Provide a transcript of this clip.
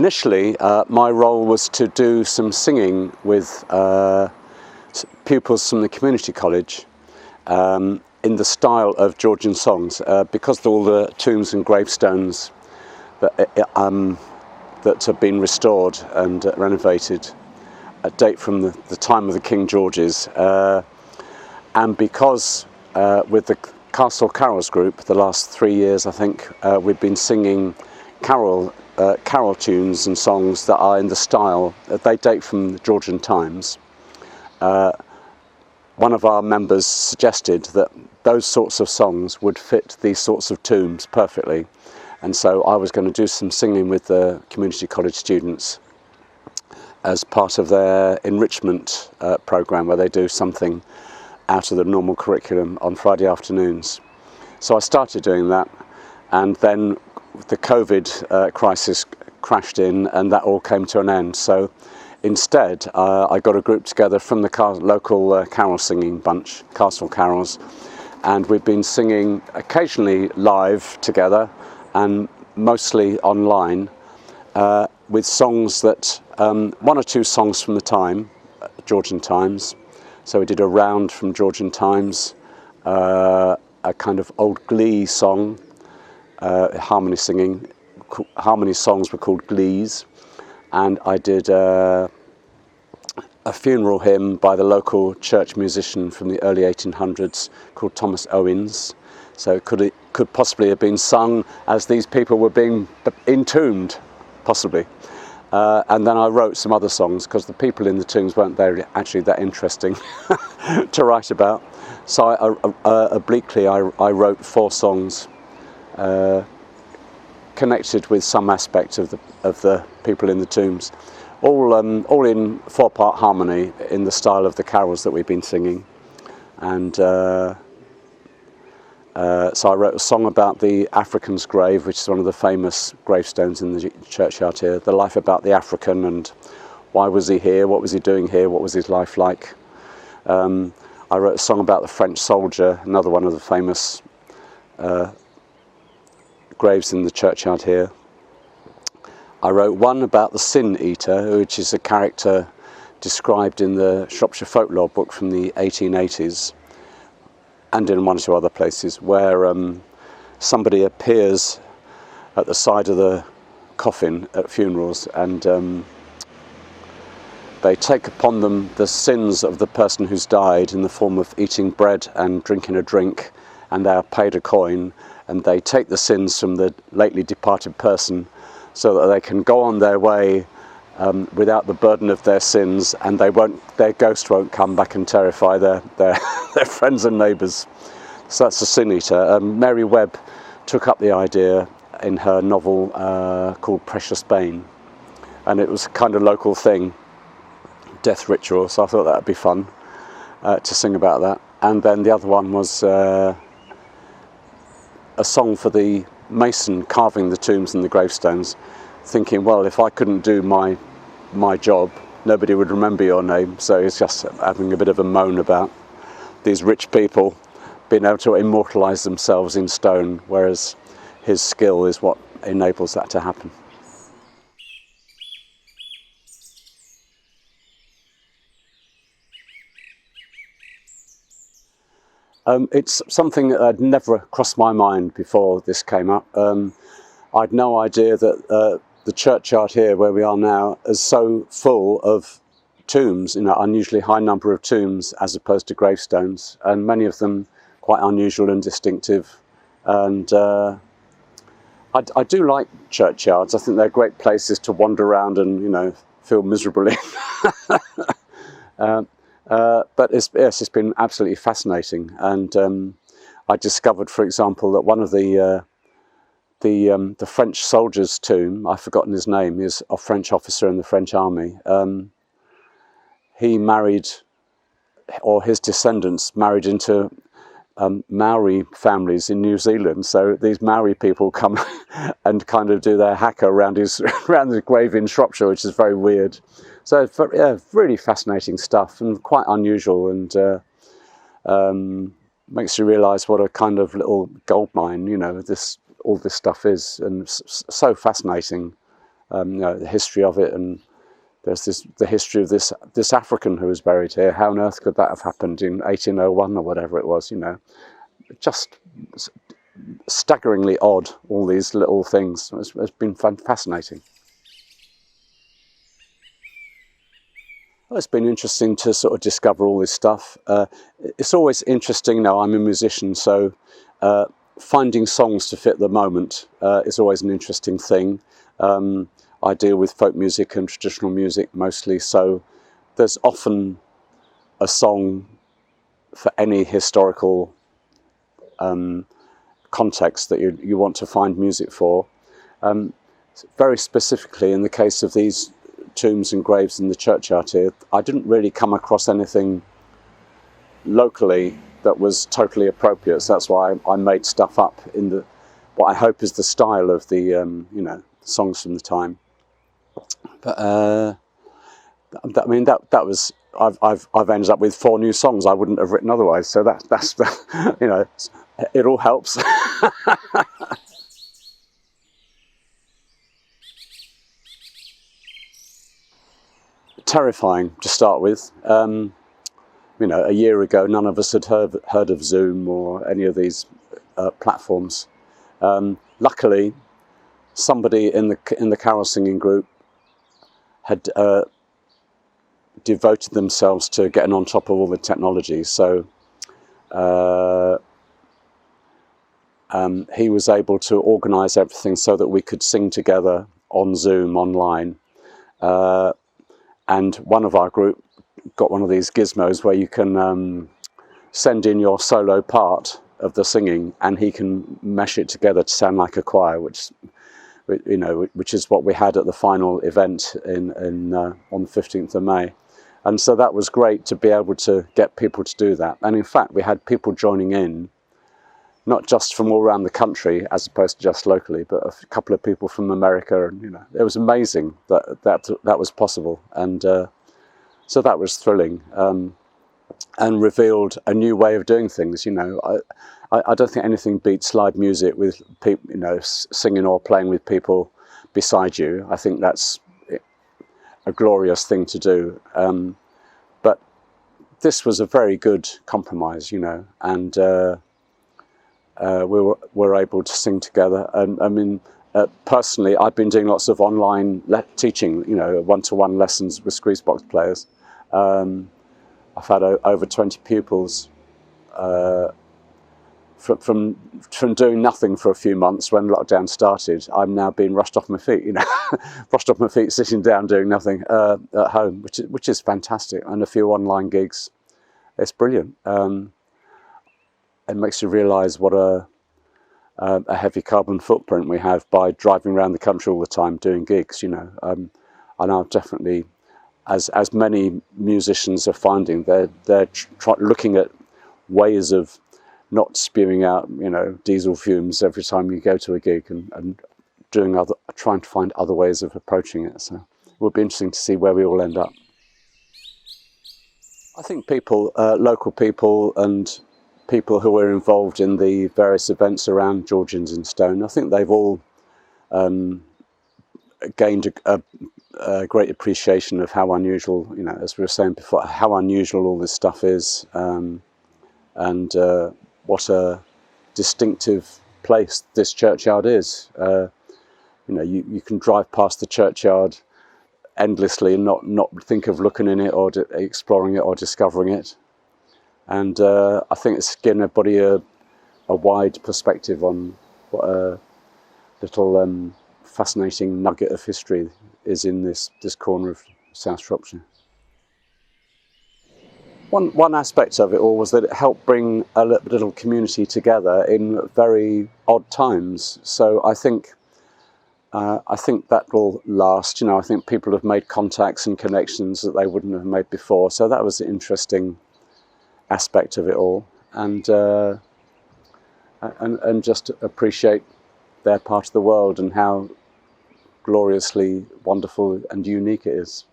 Initially, my role was to do some singing with pupils from the community college in the style of Georgian songs, because of all the tombs and gravestones that have been restored and renovated date from the time of the King Georges, and because with the Castle Carols group, the last 3 years I think, we've been singing carol tunes and songs that are in the style, they date from the Georgian times. One of our members suggested that those sorts of songs would fit these sorts of tombs perfectly, and so I was going to do some singing with the community college students as part of their enrichment program, where they do something out of the normal curriculum on Friday afternoons. So I started doing that, and then the COVID crisis crashed in and that all came to an end. So instead I got a group together from the local carol singing bunch, Castle Carols, and we've been singing occasionally live together and mostly online, with songs that, one or two songs from the time, Georgian times. So we did a round from Georgian times, a kind of old glee song, harmony singing. Harmony songs were called glees, and I did a funeral hymn by the local church musician from the early 1800s called Thomas Owens. So it could possibly have been sung as these people were being entombed, possibly. And then I wrote some other songs because the people in the tombs weren't actually that interesting to write about. So obliquely I wrote 4 songs connected with some aspect of the people in the tombs, all in 4-part harmony in the style of the carols that we've been singing. And so I wrote a song about the African's grave, which is one of the famous gravestones in the churchyard here, the life about the African and why was he here, what was he doing here, what was his life like. I wrote a song about the French soldier, another one of the famous graves in the churchyard here. I wrote one about the Sin Eater, which is a character described in the Shropshire folklore book from the 1880s, and in one or two other places, where somebody appears at the side of the coffin at funerals, and they take upon them the sins of the person who's died in the form of eating bread and drinking a drink, and they are paid a coin, and they take the sins from the lately departed person so that they can go on their way without the burden of their sins, and their ghost won't come back and terrify their friends and neighbours. So that's the Sin Eater. Mary Webb took up the idea in her novel called Precious Bane, and it was a kind of local thing, death ritual, so I thought that would be fun to sing about that. And then the other one was a song for the mason carving the tombs and the gravestones, thinking, well, if I couldn't do my job, nobody would remember your name. So he's just having a bit of a moan about these rich people being able to immortalise themselves in stone, whereas his skill is what enables that to happen. It's something that had never crossed my mind before this came up. I'd no idea that the churchyard here, where we are now, is so full of tombs, unusually high number of tombs as opposed to gravestones, and many of them quite unusual and distinctive. And I do like churchyards. I think they're great places to wander around and, feel miserable in. But it's been absolutely fascinating, and I discovered, for example, that one of the French soldier's tomb, I've forgotten his name, is a French officer in the French army. He married, or his descendants married into Maori families in New Zealand. So these Maori people come and kind of do their haka around his grave in Shropshire, which is very weird. So yeah, really fascinating stuff and quite unusual, and makes you realise what a kind of little gold mine, all this stuff is, and so fascinating. the history of it, and there's the history of this African who was buried here. How on earth could that have happened in 1801 or whatever it was? Just staggeringly odd. All these little things. It's been fascinating. Well, it's been interesting to sort of discover all this stuff. It's always interesting. Now, I'm a musician, so finding songs to fit the moment is always an interesting thing. I deal with folk music and traditional music mostly, so there's often a song for any historical context that you want to find music for. Very specifically, in the case of these tombs and graves in the churchyard here, I didn't really come across anything locally that was totally appropriate. So that's why I made stuff up in what I hope is the style of the songs from the time. But I mean that was I've ended up with 4 new songs I wouldn't have written otherwise. So that's it all helps. Terrifying to start with. A year ago, none of us had heard of Zoom or any of these platforms. Luckily, somebody in the carol singing group had devoted themselves to getting on top of all the technology. So he was able to organise everything so that we could sing together on Zoom online. And one of our group got one of these gizmos where you can send in your solo part of the singing, and he can mesh it together to sound like a choir, which is what we had at the final event on the 15th of May. And so that was great to be able to get people to do that. And in fact, we had people joining in, not just from all around the country, as opposed to just locally, but a couple of people from America. And it was amazing that was possible. And so that was thrilling, and revealed a new way of doing things. I don't think anything beats live music with people, singing or playing with people beside you. I think that's a glorious thing to do. But this was a very good compromise, and we were able to sing together. And I mean, personally, I've been doing lots of online teaching, one-to-one lessons with Squeezebox players. I've had over 20 pupils from doing nothing for a few months when lockdown started. I'm now being rushed off my feet, rushed off my feet, sitting down doing nothing at home, which is fantastic. And a few online gigs. It's brilliant. It makes you realise what a heavy carbon footprint we have by driving around the country all the time doing gigs. And I've definitely, as many musicians are finding, they're looking at ways of not spewing out diesel fumes every time you go to a gig, and trying to find other ways of approaching it. So it will be interesting to see where we all end up. I think people, local people, and people who were involved in the various events around Georgians in Stone, I think they've all gained a great appreciation of how unusual, as we were saying before, how unusual all this stuff is, and what a distinctive place this churchyard is. You can drive past the churchyard endlessly and not think of looking in it or exploring it or discovering it. And I think it's given everybody a wide perspective on what a little fascinating nugget of history is in this corner of South Shropshire. One aspect of it all was that it helped bring a little community together in very odd times. So I think that will last. I think people have made contacts and connections that they wouldn't have made before. So that was an interesting aspect of it all, and just appreciate their part of the world and how gloriously wonderful and unique it is.